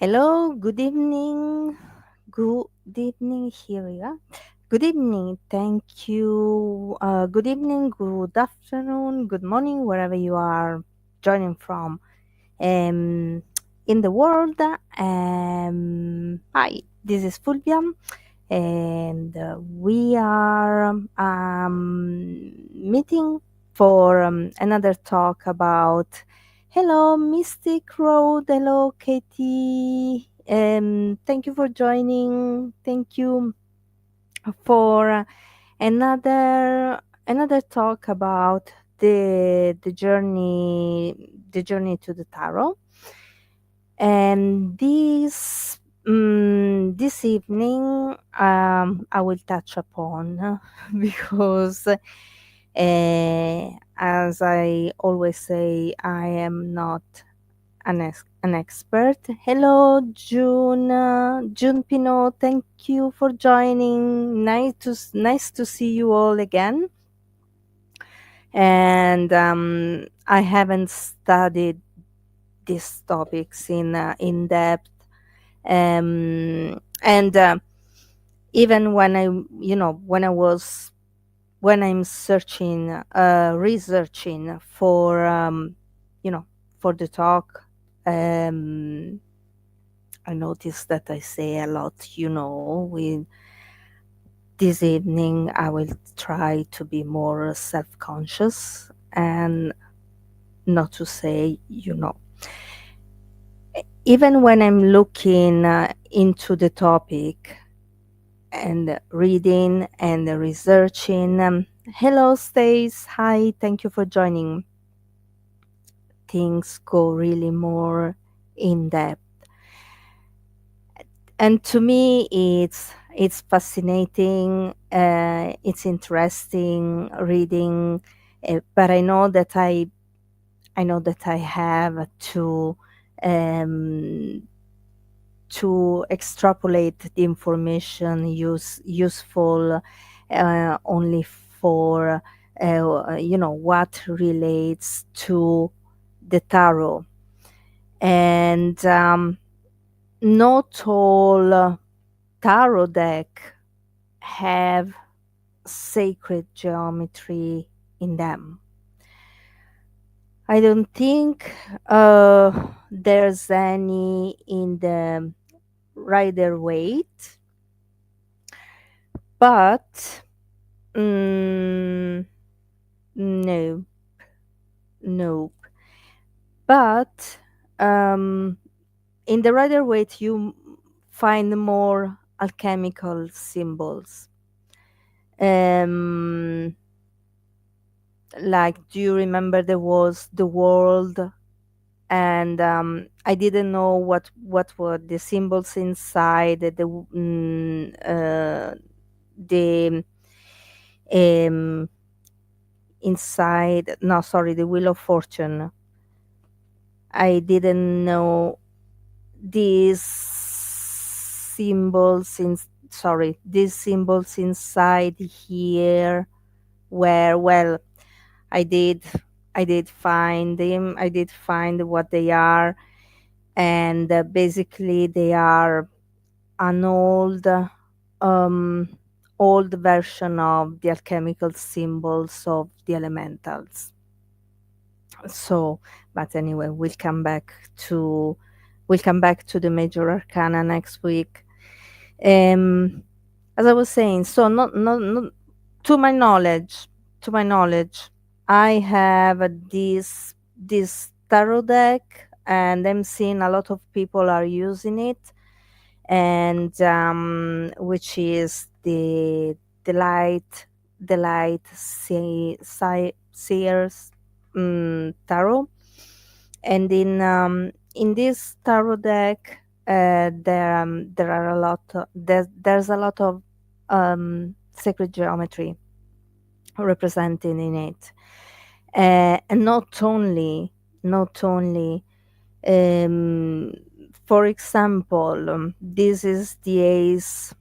Hello, good evening. Good evening, here we are. Good evening, thank you. Good evening, good afternoon, good morning, wherever you are joining from in the world. Hi, this is Fulvia, and we are meeting for another talk about. Hello, Mystic Road. Hello, Katie. Thank you for joining. Thank you for another talk about the journey to the tarot. And this evening, I will touch upon because, as I always say, I am not an expert. Hello, June. June Pinot. Thank you for joining. Nice to see you all again. And I haven't studied these topics in depth. And even when I'm searching, researching for for the talk, um, I noticed that I say a lot. With this evening, I will try to be more self-conscious and not to say, even when I'm looking into the topic and reading and researching. Hello, Stace. Hi, thank you for joining. Things go really more in depth, and to me, it's fascinating. It's interesting reading, but I know that I have um, to extrapolate the information useful only for what relates to the tarot. And not all tarot deck have sacred geometry in them. I don't think there's any in the Rider Waite, but no, no. But um, in the Rider Waite, you find more alchemical symbols. Um, like, do you remember there was the world, and I didn't know what were the symbols inside the um, inside. No, sorry, the Wheel of Fortune. I didn't know these symbols inside here, where, well, I did I did find them. I did find what they are, and basically they are an um old version of the alchemical symbols of the elementals. So, but anyway, we'll come back to the major arcana next week. um as I was saying, so not to my knowledge, I have this tarot deck, and I'm seeing a lot of people are using it, and which is the light seers tarot. And in this tarot deck, there are a lot there's a lot of sacred geometry represented in it. And not only um, for example, this is the ace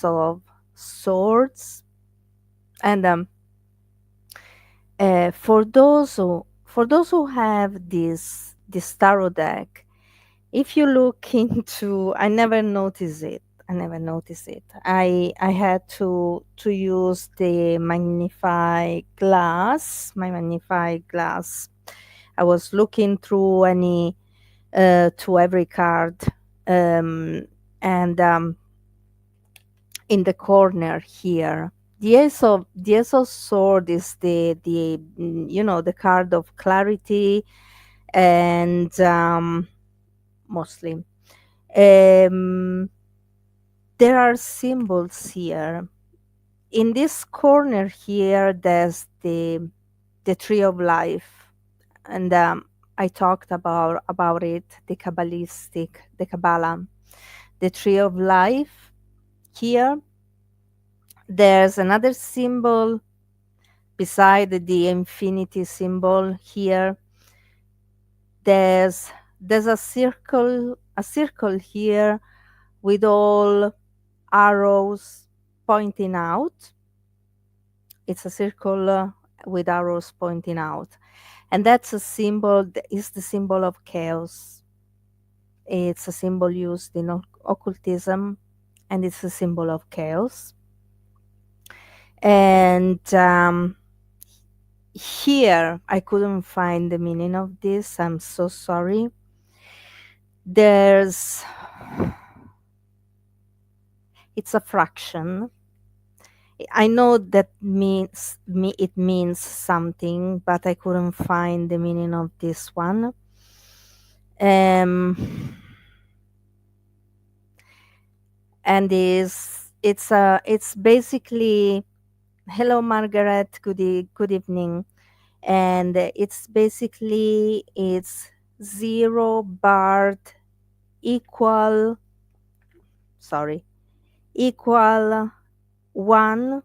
of swords. And for those who have this tarot deck, If you look into, I never noticed it. I never noticed it. I had to use the magnify glass, my magnify glass. I was looking through any to every card, um, and in the corner here, the ace of sword is the the card of clarity, and mostly um, there are symbols here. In this corner here, there's the tree of life, and I talked about it, the Kabbalah, the tree of life. Here, there's another symbol beside the infinity symbol. Here, there's there's a circle here with all arrows pointing out. It's a circle with arrows pointing out. And that's a symbol, is the symbol of chaos. It's a symbol used in occultism, and it's a symbol of chaos. And here, I couldn't find the meaning of this. I'm so sorry. There's, it's a fraction. I know that it means something, but I couldn't find the meaning of this one. And it's basically, hello Margaret, good evening. And it's basically, it's 0 bar equal, sorry, equal 1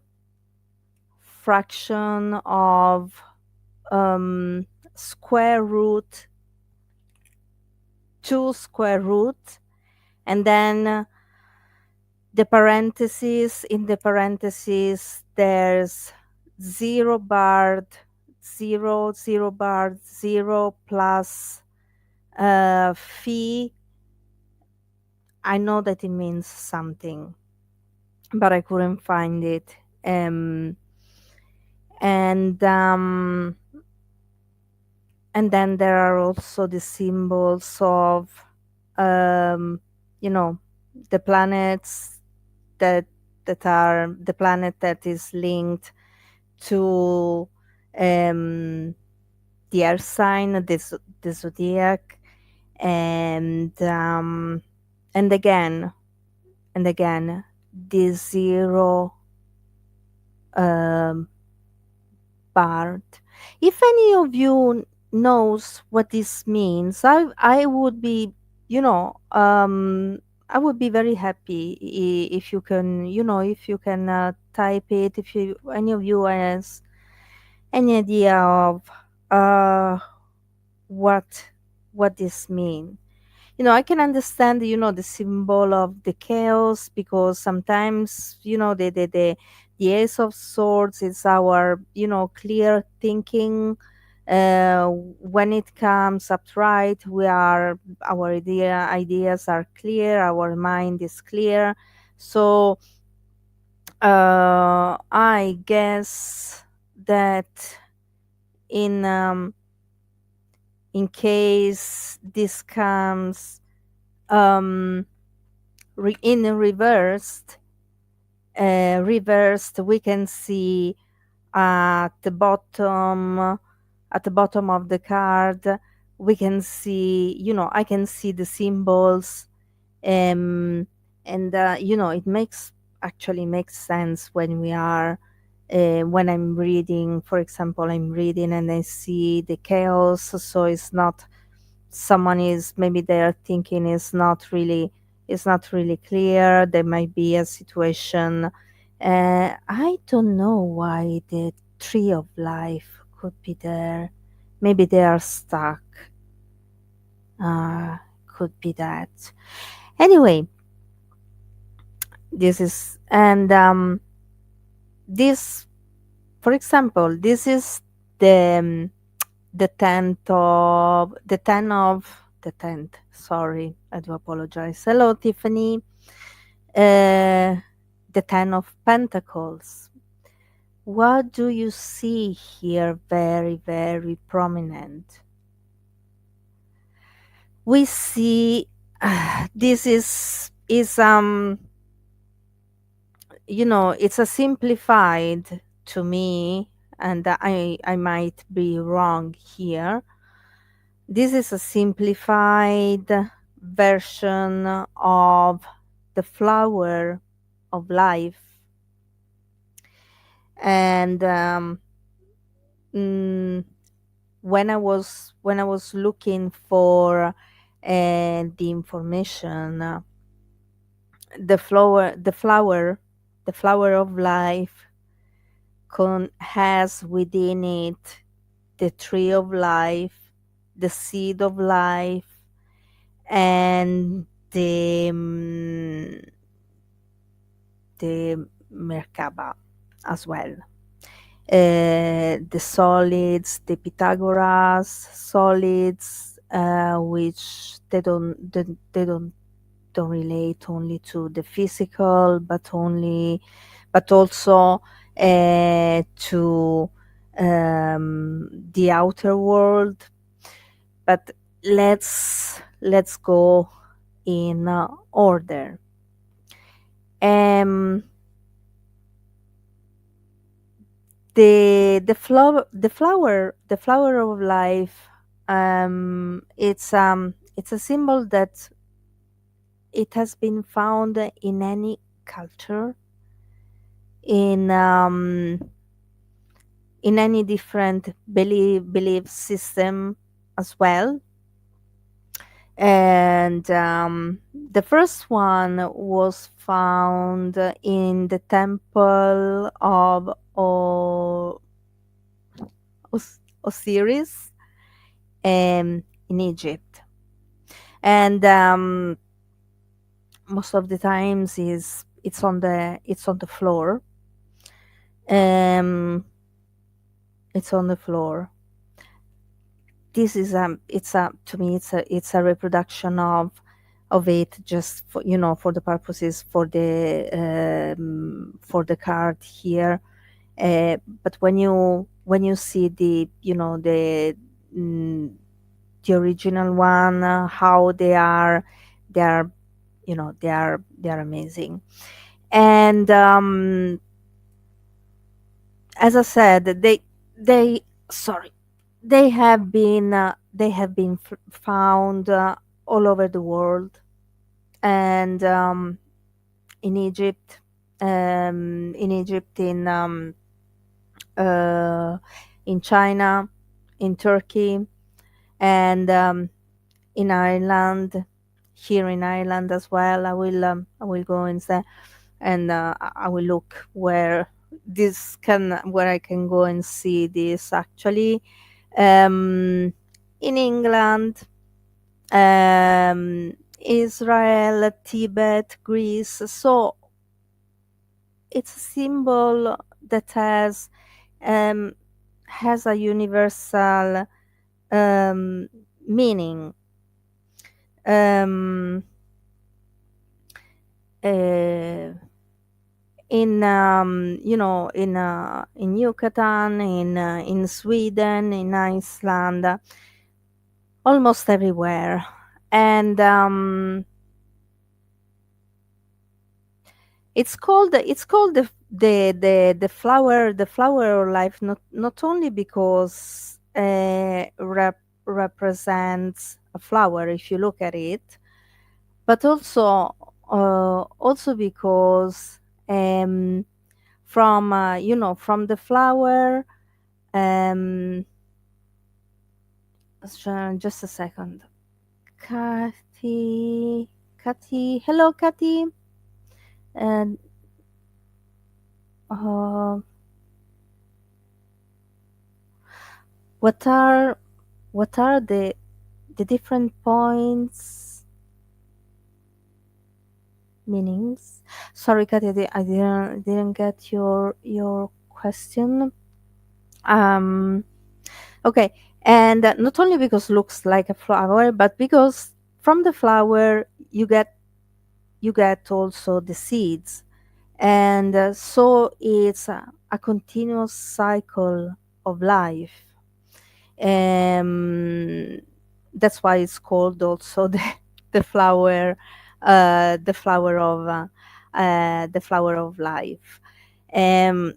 fraction of square root 2 square root, and then the parentheses, in the parentheses there's 0 bar 0 plus phi. I know that it means something, but I couldn't find it. And then there are also the symbols of um, you know the planets that are the planet that is linked to the earth sign, the zodiac, and again the 0 part. If any of you knows what this means, I would be, I would be very happy if you can, if you can type it. If you, any of you has any idea of uh, what this mean. I can understand, the symbol of the chaos, because sometimes, the ace of swords is our, clear thinking. When it comes upright, our ideas are clear, our mind is clear. So I guess that in um, in case this comes in reversed, we can see at the bottom of the card, we can see, I can see the symbols. And it actually makes sense when we are when I'm reading. For example, I'm reading and I see the chaos, so it's not, someone is, maybe their thinking is not really clear. There might be a situation. I don't know why the tree of life could be there. Maybe they are stuck. Could be that. Anyway, this is, and this, for example, this is the the 10th of the 10th. Sorry, I do apologize. Hello, Tiffany. Uh, the 10 of Pentacles. What do you see here very, very prominent? We see this is it's a simplified to me, and I might be wrong here. This is a simplified version of the flower of life. And mm, when I was looking for the information, the flower of life has within it the tree of life, the seed of life, and the Merkaba as well. The solids, the Pythagoras solids, which they don't relate only to the physical, but also to the outer world. But let's go in order. Um, the flower of life. It's a symbol that it has been found in any culture, in any different belief system as well. And the first one was found in the temple of Osiris, in Egypt. And most of the times it's on the floor. um it's on the floor. This is it's a to me it's a reproduction of it, just for the purposes, for the card here. But when you see mm, the original one, how they are they are amazing. And as I said, they sorry, they have been found all over the world. And in Egypt, uh, in China, in Turkey, and in Ireland, here in Ireland as well. I will go instead, and I will look where I can go and see this actually. In England, Israel, Tibet, Greece. So it's a symbol that um, has a universal um, meaning. Um, uh, in Yucatan, in Sweden, in Iceland, almost everywhere. And it's called the flower of life, not only because represents a flower if you look at it, but also because from the flower. um just a second. Kathy, hello, Kathy. And uh, what are the different points, meanings? Sorry, Kathy, I didn't get your question. um okay. And not only because looks like a flower, but because from the flower you get also the seeds. And so it's a continuous cycle of life. um, that's why it's called also the flower, the flower of the flower of life.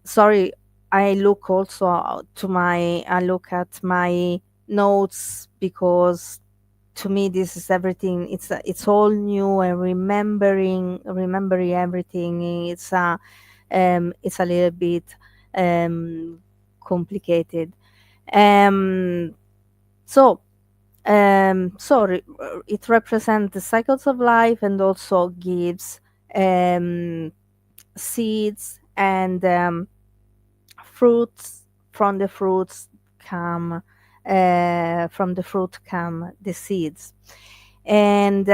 Sorry, I look also to my I look at my notes, because to me this is everything. It's all new, and remembering everything. It's a little bit um, complicated. Um, so, it represents the cycles of life, and also gives um, seeds and fruits. From the fruits from the fruit come the seeds. And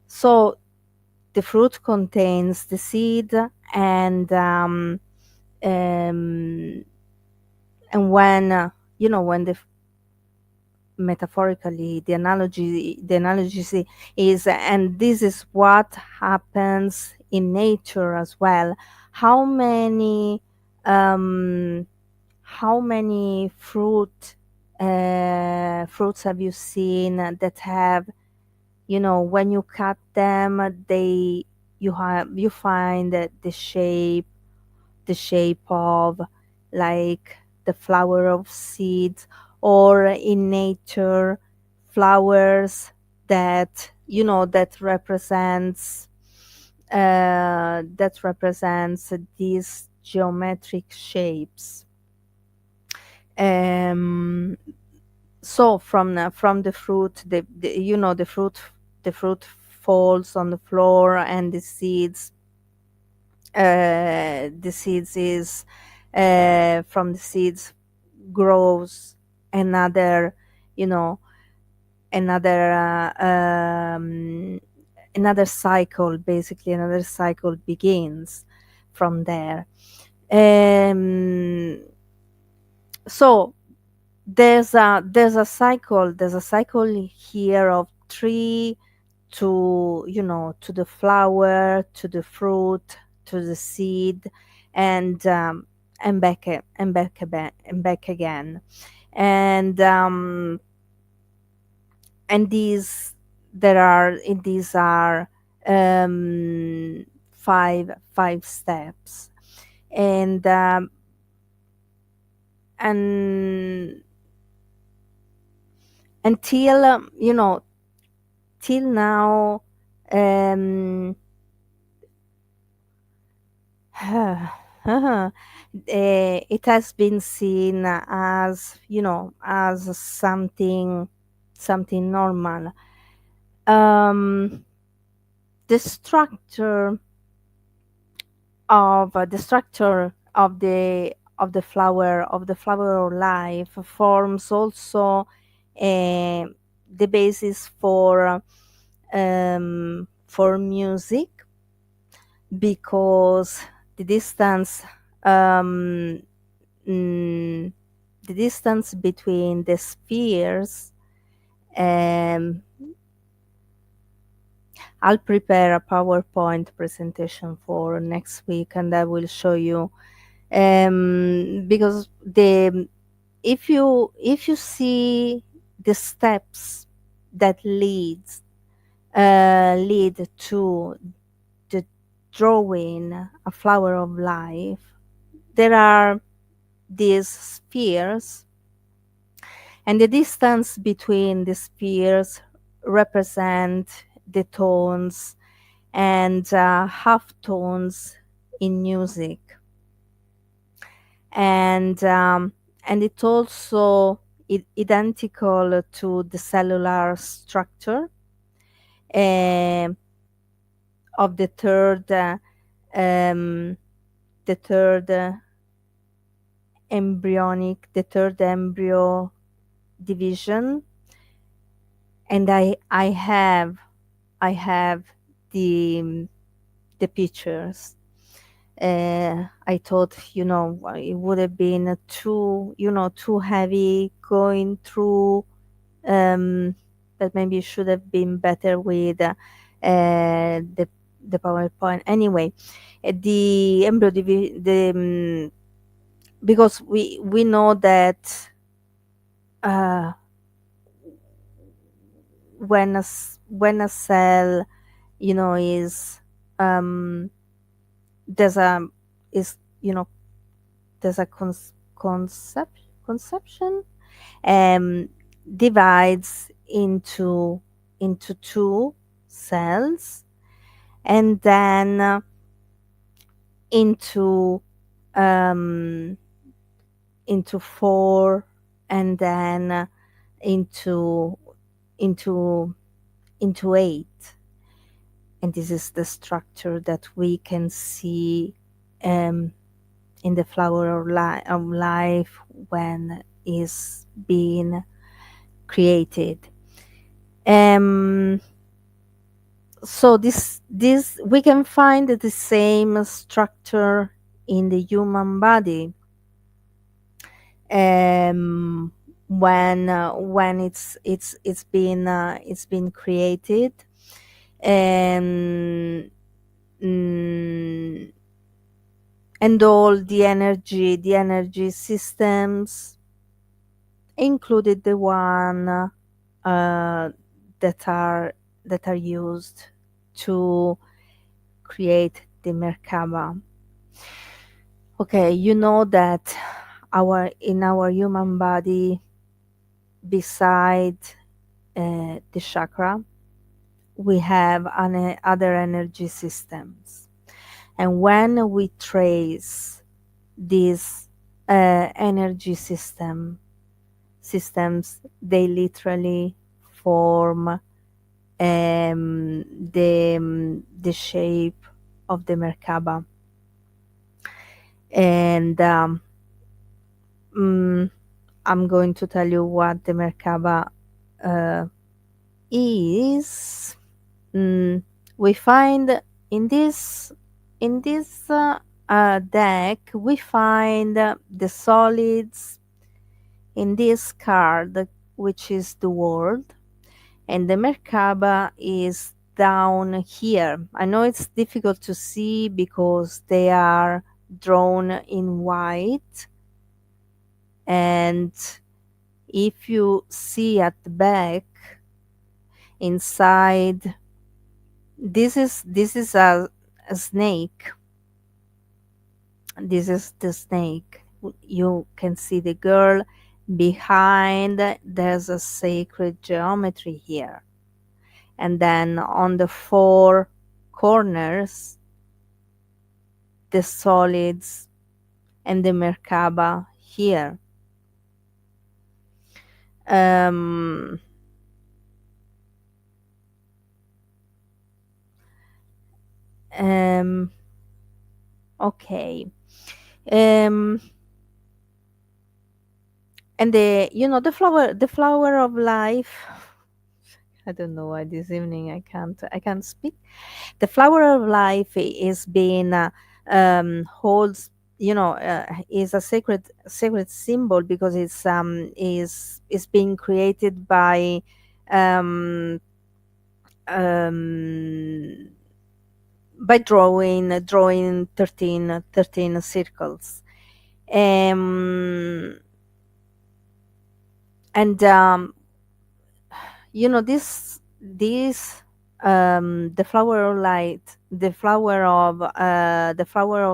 so the fruit contains the seed, and um, and when when metaphorically the analogy is, and this is what happens in nature as well. how many um how many fruits have you seen that have, when you cut them, you find that the shape of, like, the flower of seeds, or in nature flowers that represents these geometric shapes. um so from the fruit, the fruit falls on the floor, and the seeds is from the seeds grows another you know another another cycle. Basically, another cycle begins from there. So there's a cycle here of three, to the flower, to the fruit, to the seed, and back again. And um and these are five steps. And um and until till now, um it has been seen as something normal. um the structure of the flower of life forms also the basis for music, because the distance um, mm, the distance between the spheres. um, I'll prepare a PowerPoint presentation for next week, and I will show you, because if you see the steps that lead to the drawing a flower of life, there are these spheres, and the distance between the spheres represent the tones and half tones in music. And it also identical to the cellular structure um, of um, the third the third embryo division. And I have the pictures. I thought, it would have been too, too heavy going through, but maybe it should have been better with the PowerPoint. Anyway, the embryo, because we know that uh, when a cell, is there's a is there's a conception, um, divides into two cells, and then into um, into four, and then into into into eight. And this is the structure that we can see um, in the flower of life when is being created. Um, so this we can find the same structure in the human body, um, when it's been created, and mm, and all the energy systems, included the one that are used to create the Merkaba. Okay, you know that our in our human body, beside the chakra, we have other energy systems, and when we trace these energy systems, they literally form the shape of the Merkaba. And mm, I'm going to tell you what the Merkaba uh, is. Mm, we find in this deck, we find the solids in this card, which is the world, and the Merkaba is down here. I know it's difficult to see because they are drawn in white, and if you see at the back, inside, this is a snake. This is the snake. You can see the girl behind. There's a sacred geometry here, and then on the four corners, the solids and the Merkaba here. Um, um, okay. Um, and the flower of life. I don't know why this evening I can't speak. The flower of life is being holds, is a sacred symbol, because it's being created um, um, by drawing 13 circles. um, and this the flower of light, the flower of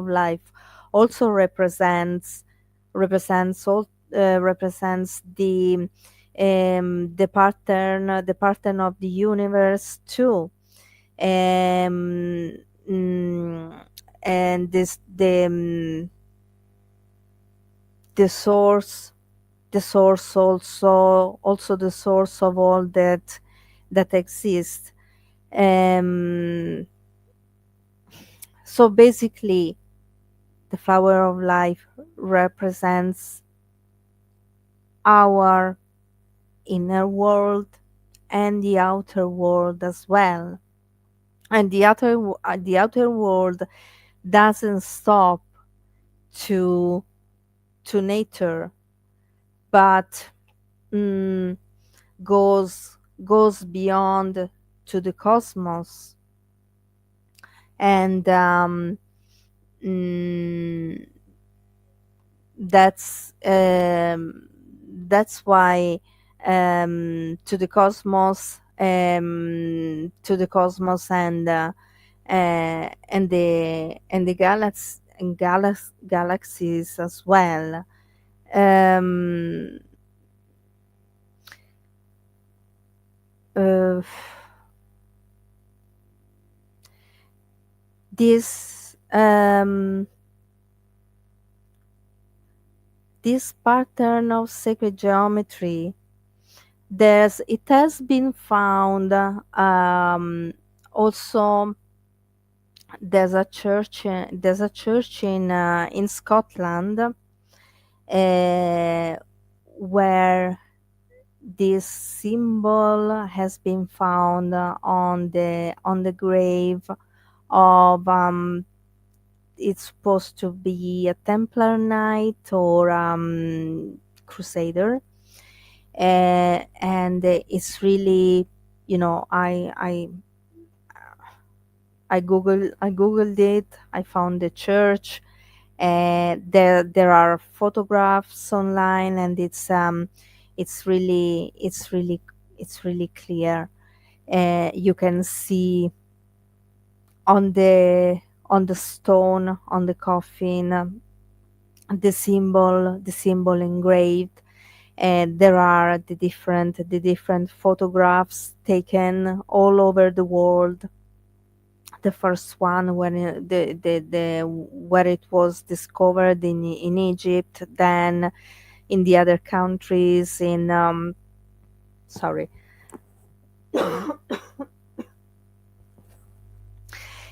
life also represents the pattern of the universe too. um, mm, and this the source, also the source of all that exists. um, so basically, the flower of life represents our inner world and the outer world as well. And the outer world doesn't stop to nature, but mm, goes beyond to the cosmos. And mm, that's why to the cosmos and the galaxies as well. um, uh, this this pattern of sacred geometry, it has been found also. There's a church in Scotland, where this symbol has been found on the grave of it's supposed to be a Templar knight or crusader. And it's really, you know, I googled it. I found the church. There are photographs online, and it's really it's really clear. You can see on the stone on the coffin, the symbol engraved. And there are the different photographs taken all over the world. The first one when the where it was discovered in Egypt, then in the other countries, in sorry,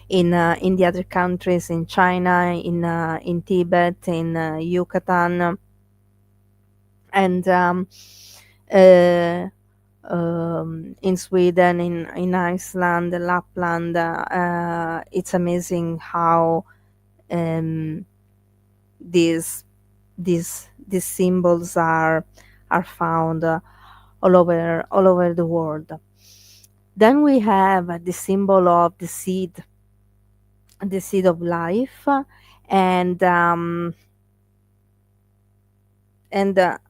in the other countries, in China, in Tibet, in Yucatan, and uh, in Sweden, in Iceland, Lapland. It's amazing how um, these these symbols are found all over the world. Then we have the symbol of the seed of life, and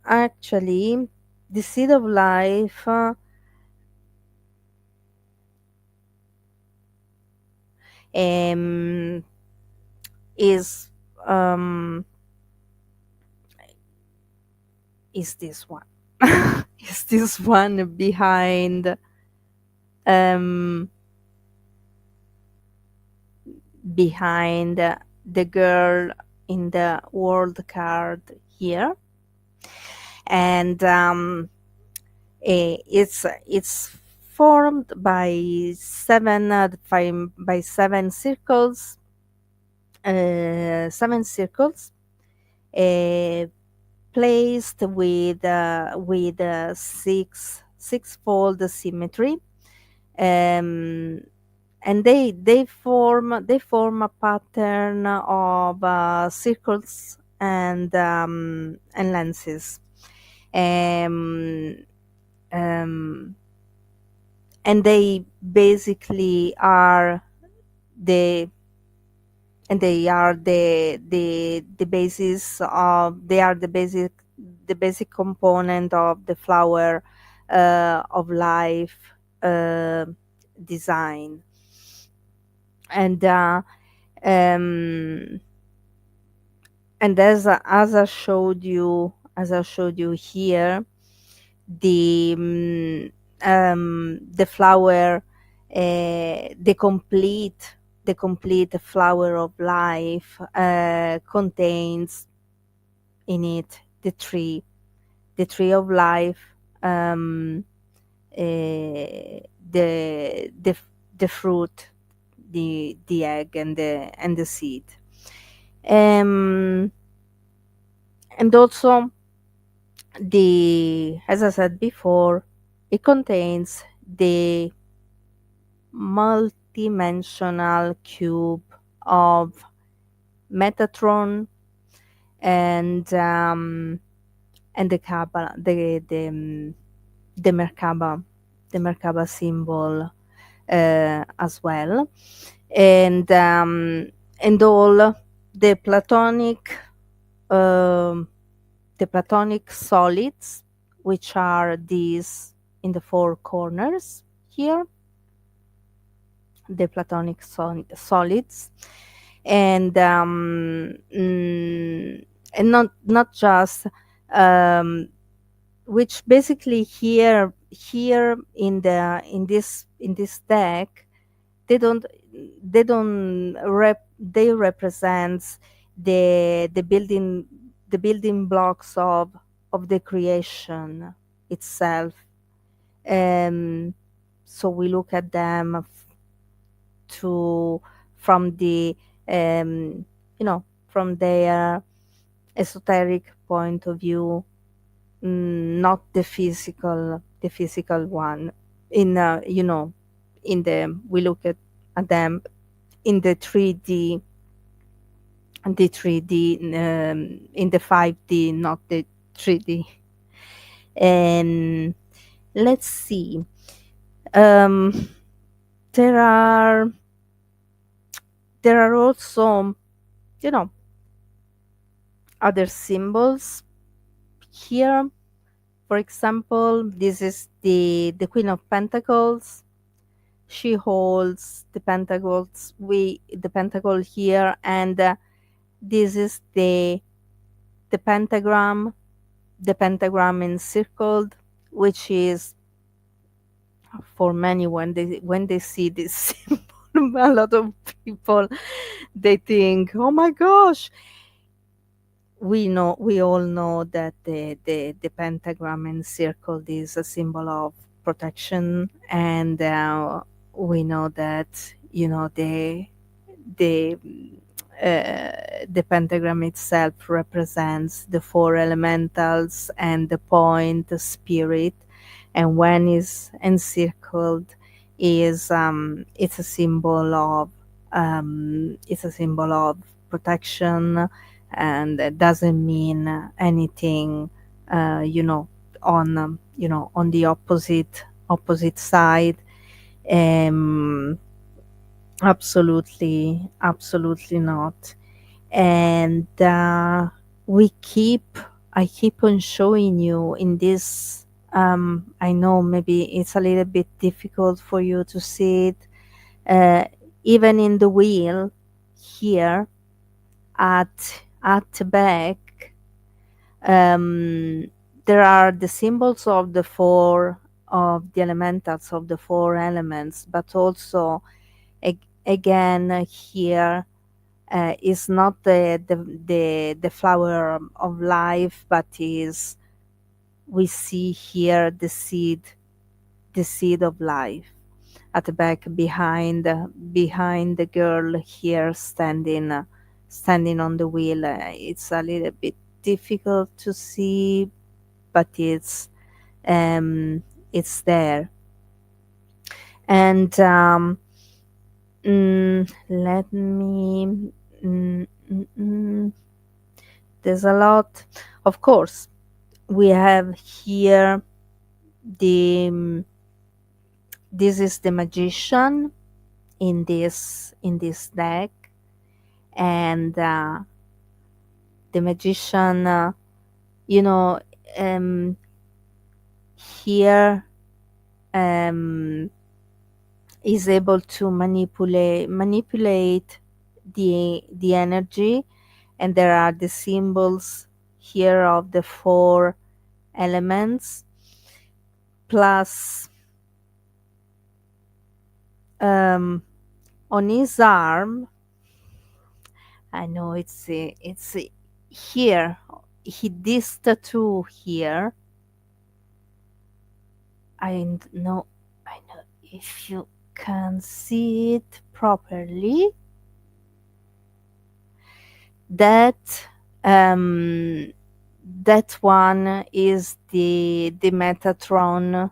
actually, the seed of life um, is um, is this one. Is this one um, behind the girl in the world card here. And it's formed by seven circles, seven circles, uh, placed with sixfold symmetry. um, and they form a pattern of circles and lenses. um, um, and they basically are the they are the basis of they are the basic component of the flower of life uh, design. And um, as I showed you here, the the flower, the complete flower of life contains in it the tree of life, um, the the fruit, the egg, and the seed. um, and also, the as I said before, it contains the multidimensional cube of Metatron, and the Kaaba, the Merkaba, the Merkaba symbol as well, and all the um, Platonic solids, which are these in the four corners here, the Platonic solids, and not just um, which basically here in this deck, they don't they represents the building blocks of the creation itself. um so we look at them to from the from their esoteric point of view, not the physical one. In in the we look at them in the 3D, in the 5D, not the 3D. And let's see. Um, there are also, you know, other symbols here. For example, this is the Queen of Pentacles. She holds the pentacle here, and this is the the pentagram encircled, which is for many, when they see this symbol, a lot of people, they think, oh my gosh. We all know that the pentagram encircled is a symbol of protection, and we know that the the pentagram itself represents the four elementals and the point, the spirit, and when is encircled, is it's a symbol of protection, and it doesn't mean anything, you know, on the opposite side. um Absolutely not. And we keep I keep on showing you in this. I know maybe it's a little bit difficult for you to see it, uh, even in the wheel here at the back. um, there are the symbols of the elementals, of the four elements, but also again here, is not the flower of life, but is, we see here the seed of life at the back, behind the girl here standing on the wheel. It's a little bit difficult to see, but it's there. And let me there's a lot. Of course, we have here the this is the magician in this deck, and the magician, you know um, here, um, is able to manipulate the energy, and there are the symbols here of the four elements, plus on his arm. I know it's here. This tattoo here. I know if you can see it properly. That that one is the Metatron,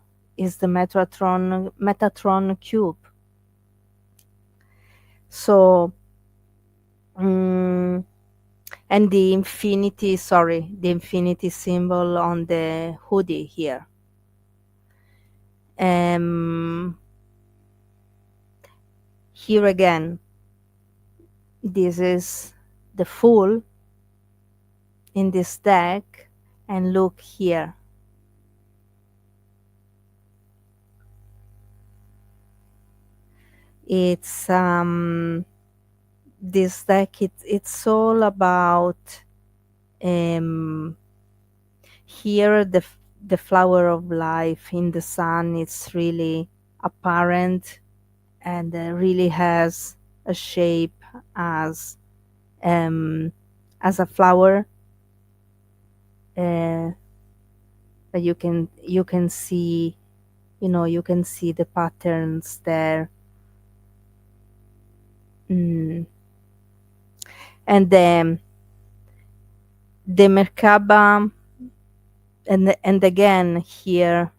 Metatron cube. So and the infinity, sorry, the infinity symbol on the hoodie here. Um, Here again, this is the Fool in this deck, and look here. It's this deck. It's all about um, here the flower of life in the sun. It's really apparent and really has a shape as um, as a flower. Uh, but you can see, you can see the patterns there. Mm. And the Merkaba, and again here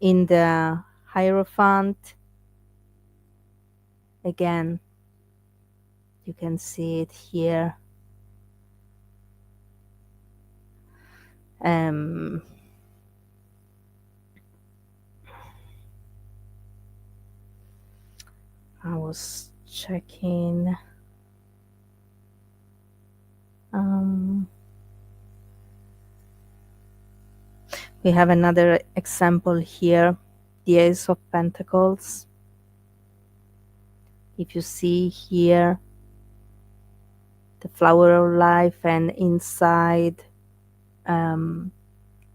in the Hierophant, again you can see it here. Um, I was checking. Um, we have another example here, the Ace of Pentacles. If you see here, the flower of life, and inside um,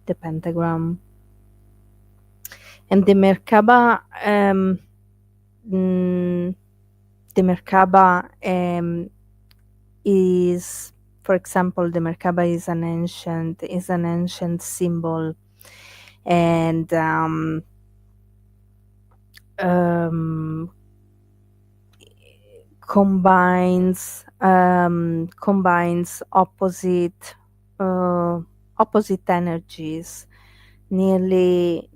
the pentagram. And the Merkaba, mm, the Merkaba is, for example, the Merkaba is an ancient symbol, and um, combines opposite energies, nearly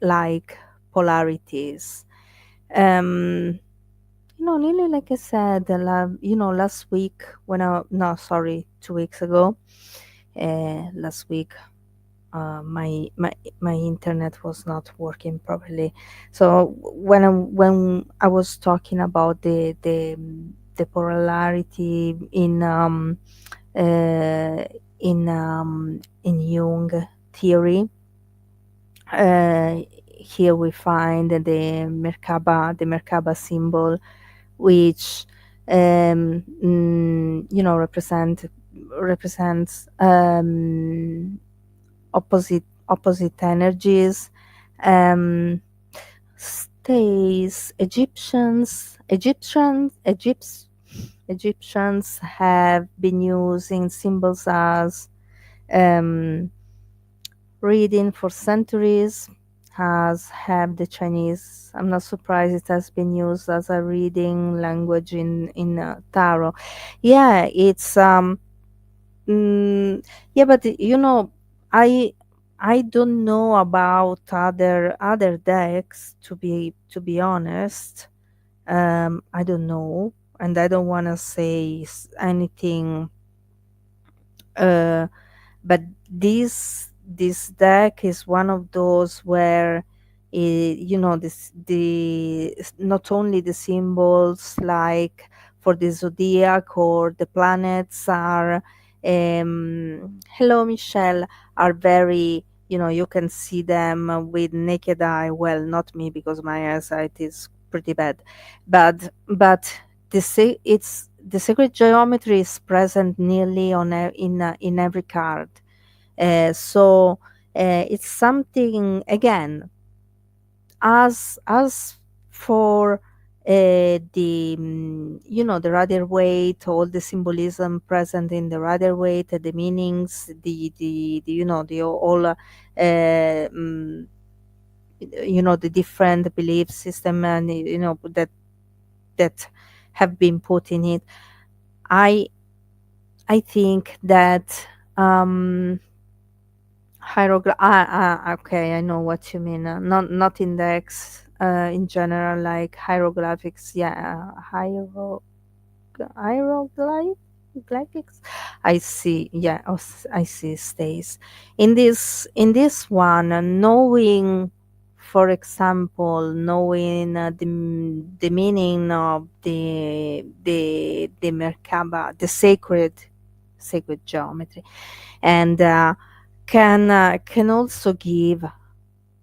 like polarities. Um, nearly like I said, last week when I no, sorry, 2 weeks ago, last week, my internet was not working properly. So when I was talking about the polarity uh, in Jung theory, here we find the Merkaba symbol, which represents opposite energies. Um, Stays Egyptians have been using symbols as um, reading for centuries, as have the Chinese. I'm not surprised it has been used as a reading language in tarot. Yeah, it's yeah, but I I don't know about other decks, to be honest. I don't know, and I don't want to say anything. Uh, but this deck is one of those where not only the symbols, like for the zodiac or the planets, are hello Michelle, are very, you can see them with naked eye. Well, not me, because my eyesight is pretty bad, but the sacred geometry is present nearly in every card. So it's something, again, as for the Rider Waite, all the symbolism present in the Rider Waite, the meanings, the the all the different belief system, and that have been put in it. I i think that okay, I know what you mean. Not index, in general, like hieroglyphics. Yeah, hieroglyphics. hieroglyphics. I see. Yeah, I see stays. In this one, knowing, for example, knowing the meaning of the Merkaba, the sacred geometry, and can also give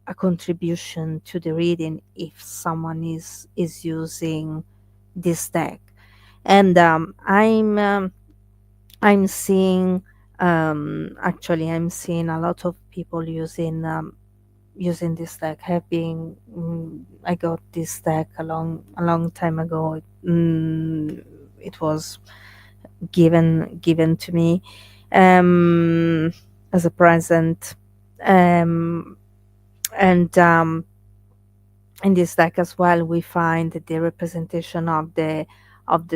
a contribution to the reading if someone is using this deck. And I'm seeing, actually I'm seeing a lot of people using this deck. Having I got this deck a long time ago. It was given to me um, as a present, um, and in this deck as well we find the representation of the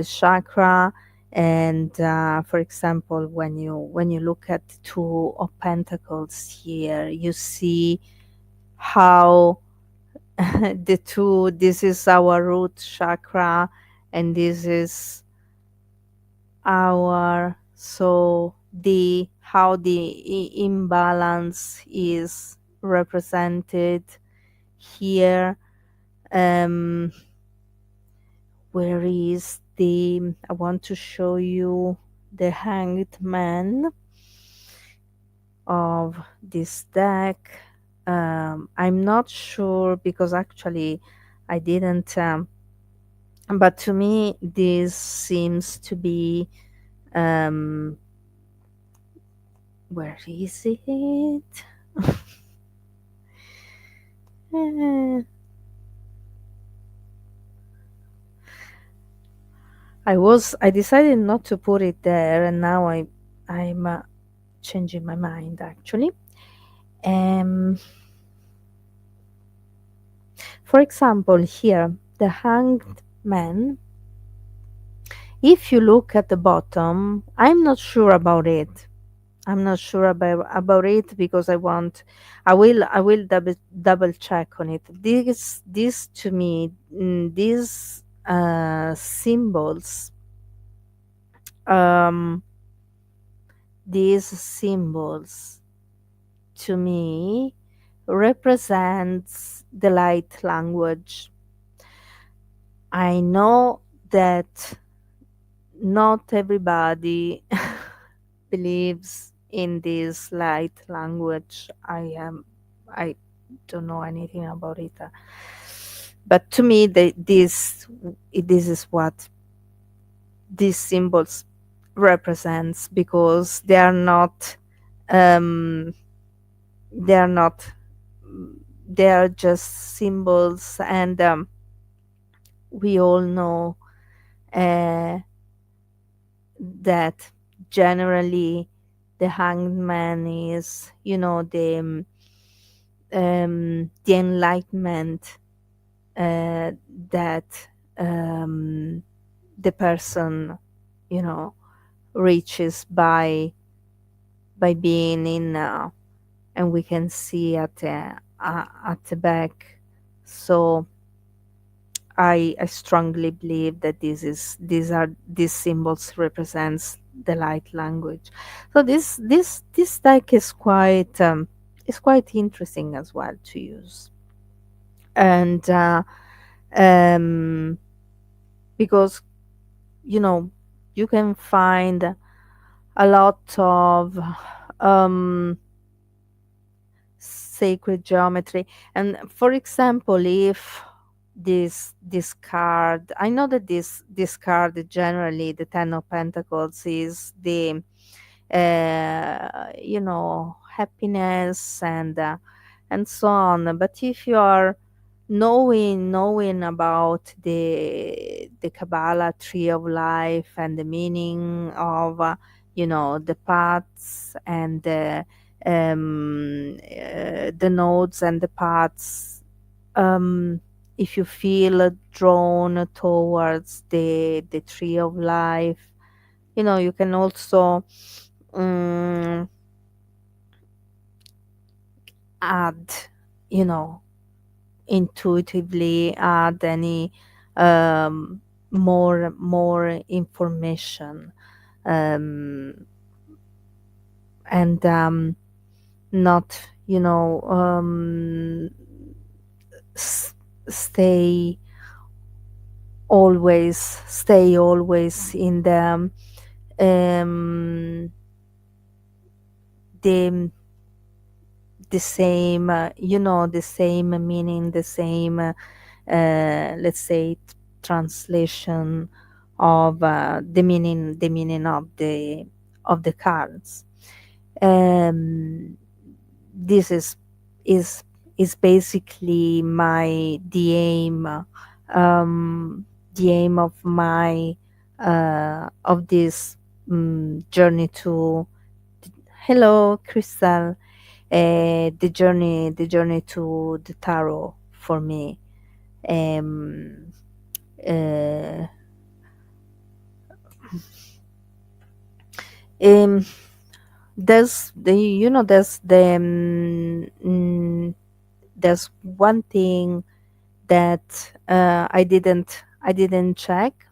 chakra. And for example, when you look at the two of pentacles here, you see how the two, this is our root chakra, and this is our, so the how the imbalance is represented here. um where is the, I want to show you the hanged man of this deck. I'm not sure because actually I didn't, but to me this seems to be, um where is it? Eh, I decided not to put it there, and now I'm changing my mind actually. um For example, here, the hanged man, if you look at the bottom, I'm not sure about it. I'm not sure about it because I will double check on it. This to me, these symbols, um these symbols to me represents the light language. I know that not everybody believes in this light language. I don't know anything about it, but to me, this is what these symbols represents, because um, they are not they are just symbols. And we all know uh, that generally the hanged man is, the enlightenment that um, the person, you know reaches by being in, and we can see at the back. So I strongly believe that these symbols represents the light language. So this deck is quite interesting as well to use. And um, because you know you can find a lot of um, sacred geometry. And for example, if this card, I know that this card, generally the Ten of Pentacles, is the happiness and so on. But if you are knowing about the Kabbalah tree of life and the meaning of the paths and the nodes and the paths, if you feel drawn towards the tree of life, you can also um, add, you know intuitively add any, um, more information, um, and not, s- stay stay always in um, the the same meaning, the same, let's say, translation of the meaning of the cards. Um, this is is basically the aim of my of this journey to. Hello, Crystal. The journey to the tarot for me. Um, uh, um, there's one thing that I didn't check.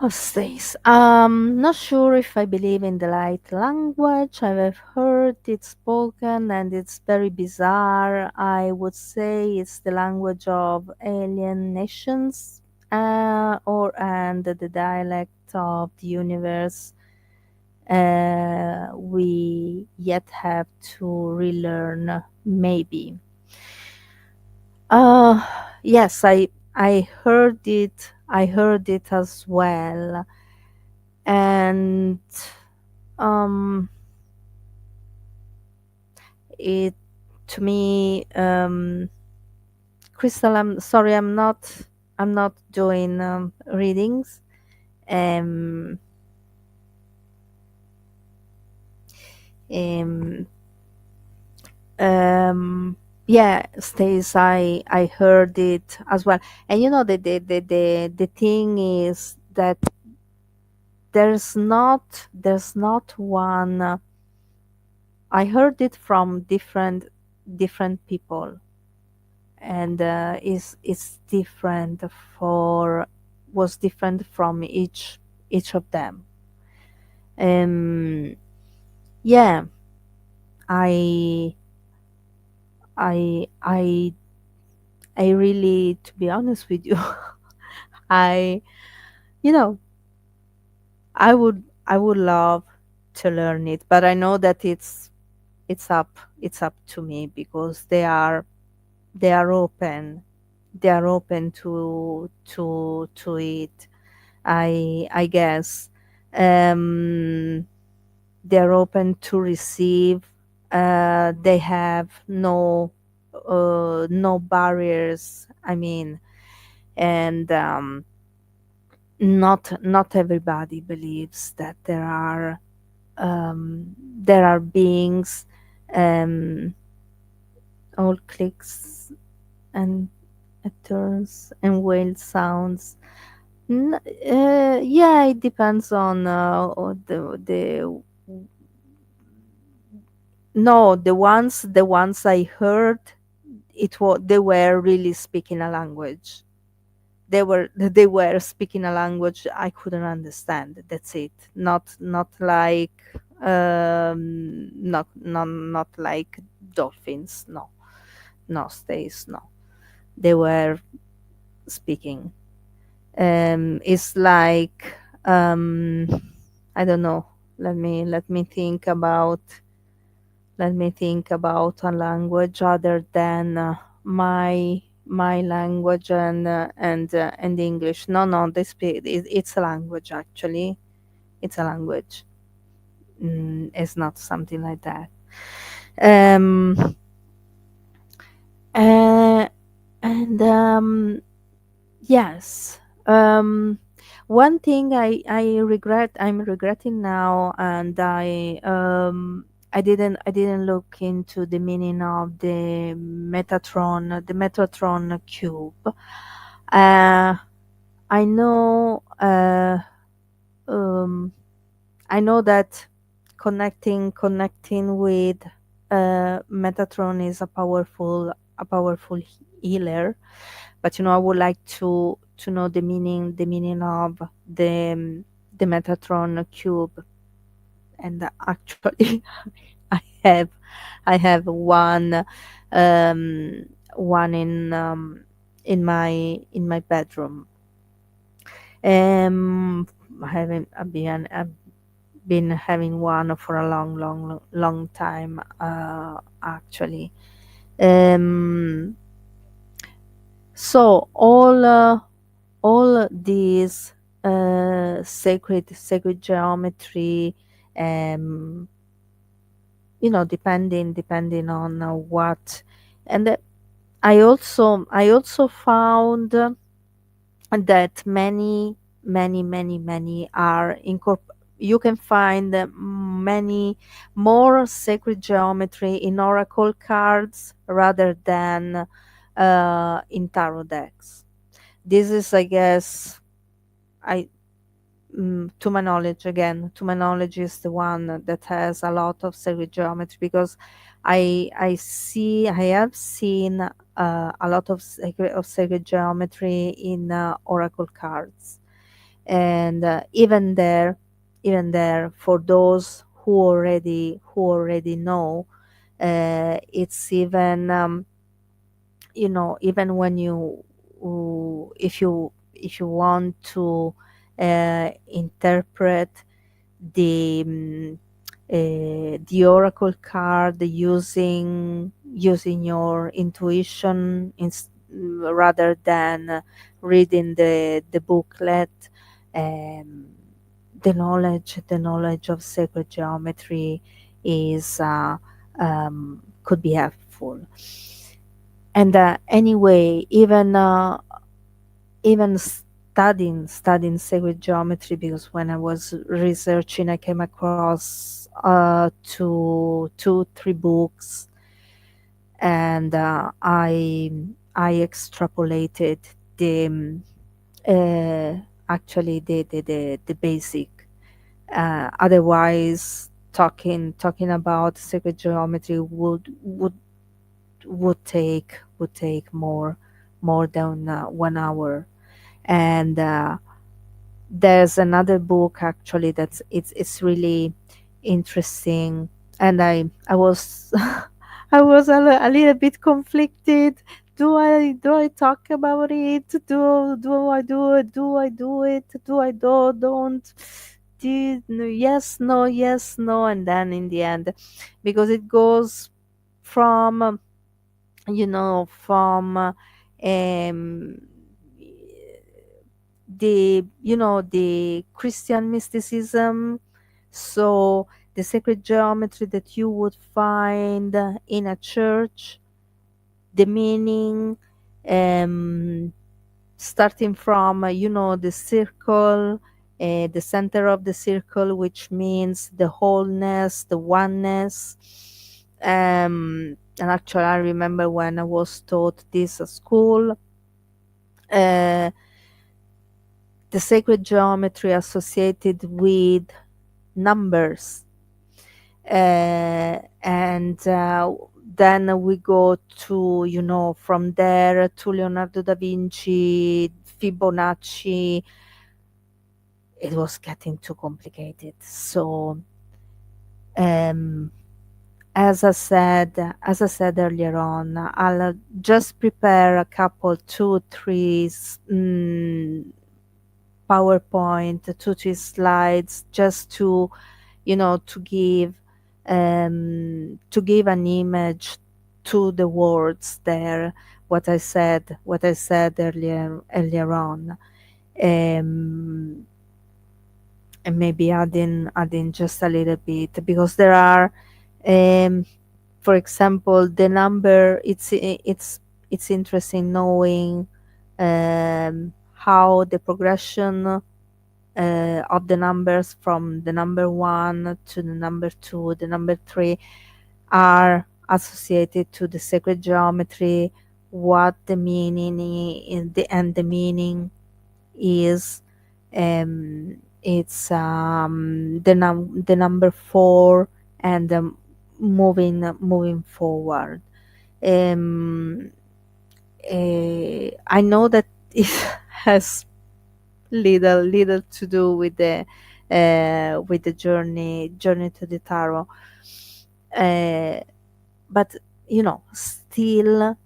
Oh, stays. Not sure if I believe in the light language. I've heard it spoken and it's very bizarre. I would say it's the language of alien nations, and the dialect of the universe we yet have to relearn, maybe. Uh, yes, I heard it. I heard it as well, and um, it to me, Crystal. I'm sorry. I'm not doing readings. Um, um, yeah, Stace. I heard it as well, and the thing is that there's not one. I heard it from different people, and is different for was different from each of them. Um, yeah, I I I I really, to be honest with you, I you know I would love to learn it, but I know that it's up to me, because they are open, to it. I guess, um, they're open to receive. They have no barriers. I mean, and not everybody believes that there are beings, um, all clicks and turns and whale sounds. Yeah, it depends on the no, the ones I heard, they were really speaking a language. They were speaking a language I couldn't understand. That's it. Not like, not like dolphins. No, no, stays. No, they were speaking. It's like, um, I don't know. Let me think about a language other than my language and English. No, no, it's a language, actually. It's a language. It's not something like that. Um, uh, and Yes. Um, One thing I'm regretting now, and I didn't look into the meaning of the Metatron cube. Uh, I know, um, I know that connecting with Metatron is a powerful healer. But I would like to know the meaning of the Metatron cube. And actually, I have I have one in my bedroom. I've been having one for a long time, actually. Um, so all these sacred geometry, um, depending on what. And I also found that many are you can find many more sacred geometry in oracle cards rather than in tarot decks. This is, I guess, I to my knowledge, again, to my knowledge, is the one that has a lot of sacred geometry, because I have seen a lot of sacred geometry in oracle cards. And even there, for those who already know, it's even when if you want to interpret the oracle card using your intuition, rather than reading the booklet. um, the knowledge of sacred geometry is could be helpful. And anyway, even studying sacred geometry, because when I was researching, I came across three books, and I extrapolated the actually the basic. Otherwise, talking about sacred geometry would take more than 1 hour. And there's another book, actually, it's really interesting. And I was a little bit conflicted. Do I talk about it? Do I do it? Do I don't? Yes, no, yes, no. And then in the end, because it goes from from the Christian mysticism. So the sacred geometry that you would find in a church, the meaning, um, starting from the circle, the center of the circle, which means the wholeness, the oneness. And actually, I remember when I was taught this at school, uh, the sacred geometry associated with numbers. And then we go to, from there to Leonardo da Vinci, Fibonacci. It was getting too complicated. So, um, as I said earlier on, I'll just prepare a couple, two, three PowerPoint, two, three slides, just to give an image to the words there, what I said earlier on. um, and maybe adding just a little bit, because there are, um, for example, the number. It's interesting knowing how the progression of the numbers, from the number one to the number two, the number three, are associated to the sacred geometry, what the meaning and the meaning is. It's the number four, and moving forward. Um, I know that it has little to do with the journey to the tarot, uh, but still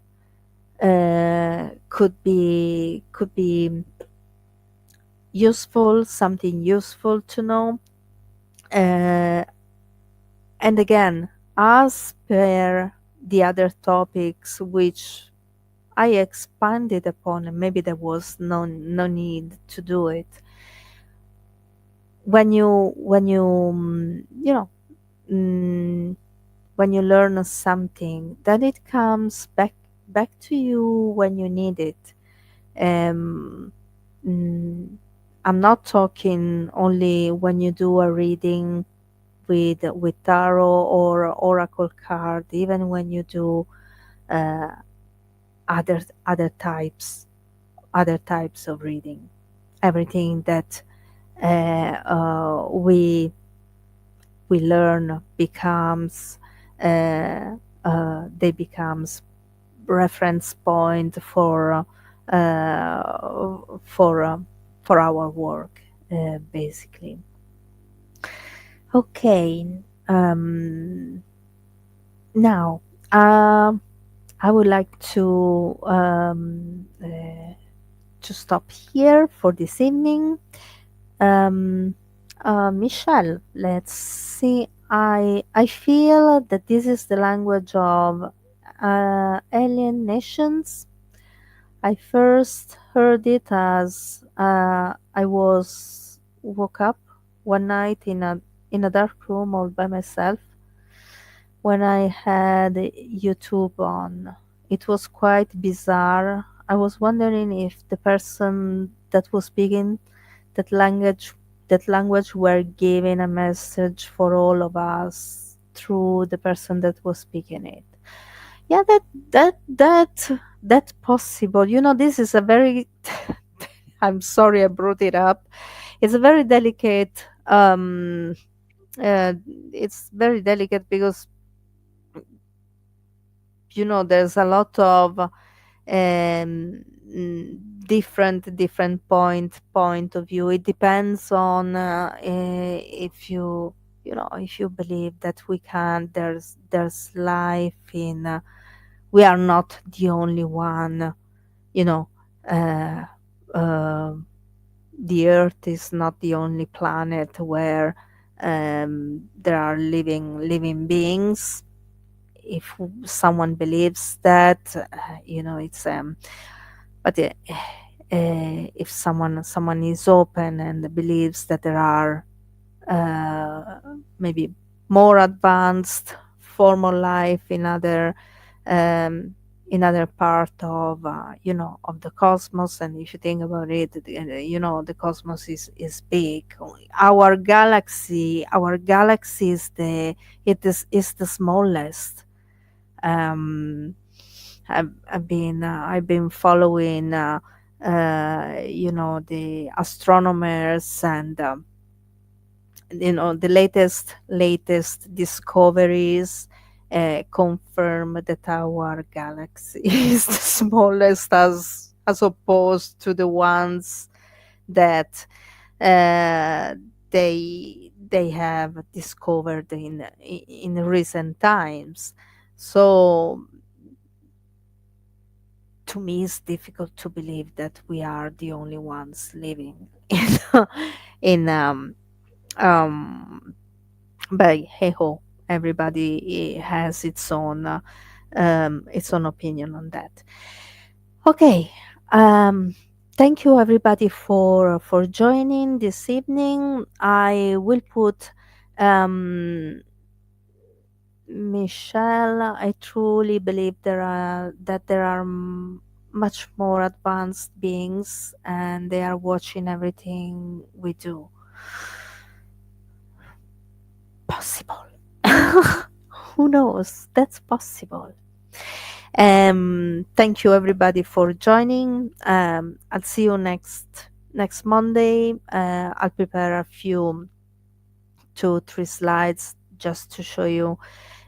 could be useful, something useful to know. Uh, and again, as per the other topics which I expanded upon, and maybe there was no need to do it. When you when you learn something, then it comes back to you when you need it. Um, mm, I'm not talking only when you do a reading with tarot or oracle card, even when you do uh, other types of reading. Everything that we learn becomes they becomes reference point for for our work, basically. Okay. um, Now, um, I would like to stop here for this evening. Um, Michelle, let's see. I feel that this is the language of alien nations. I first heard it as I was woke up one night in a dark room all by myself when I had YouTube on. It was quite bizarre. I was wondering if the person that was speaking that language that language were giving a message for all of us through the person that was speaking it. Yeah, that's possible. This is a very I'm sorry I brought it up. It's a very delicate uh, it's very delicate because there's a lot of different point of view. It depends on if if you believe that we can there's life in we are not the only one. you know uh, uh, the earth is not the only planet where there are living beings. If someone believes that, it's but if someone is open and believes that there are maybe more advanced form of life um, in other part of of the cosmos. And if you think about it, the cosmos is big. Our galaxy is the smallest. um, I've been following the astronomers, and the latest discoveries confirm that our galaxy is the smallest, as opposed to the ones that uh, they have discovered in recent times. So to me, it's difficult to believe that we are the only ones living in um but hey ho, everybody has its own opinion on that. Okay. um Thank you everybody for joining this evening. I will put Michelle, I truly believe there are much more advanced beings, and they are watching everything we do. Possible. Who knows? That's possible. Thank you everybody for joining. I'll see you next Monday. I'll prepare a few 2 3 slides just to show you,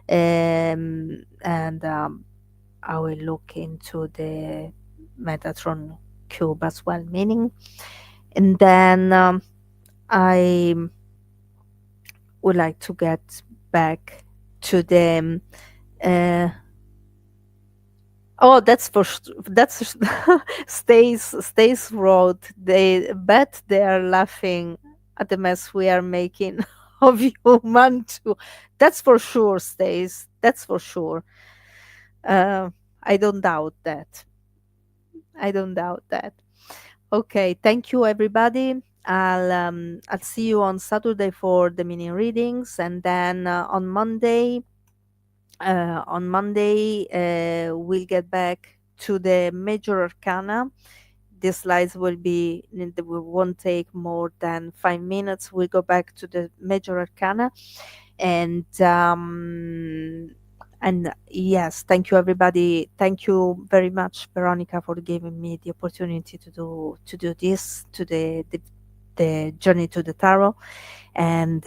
and I will look into the Metatron cube as well, meaning. And then I would like to get back to the uh, oh, that's that's Stace wrote. They bet they are laughing at the mess we are making of human too. That's for sure, Stace. That's for sure. Uh, I don't doubt that. I don't doubt that. Okay, thank you, everybody. I'll see you on Saturday for the mini readings, and then on Monday, we'll get back to the major arcana. The slides will be, they won't take more than 5 minutes. We'll go back to the major arcana. And yes, thank you, everybody. Thank you very much, Veronica, for giving me the opportunity to do this, to the journey to the tarot, and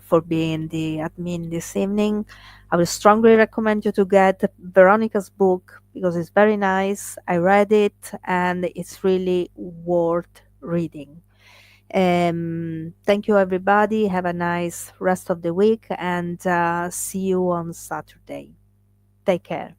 for being the admin this evening. I would strongly recommend you to get Veronica's book because it's very nice. I read it and it's really worth reading. Thank you, everybody. Have a nice rest of the week, and see you on Saturday. Take care.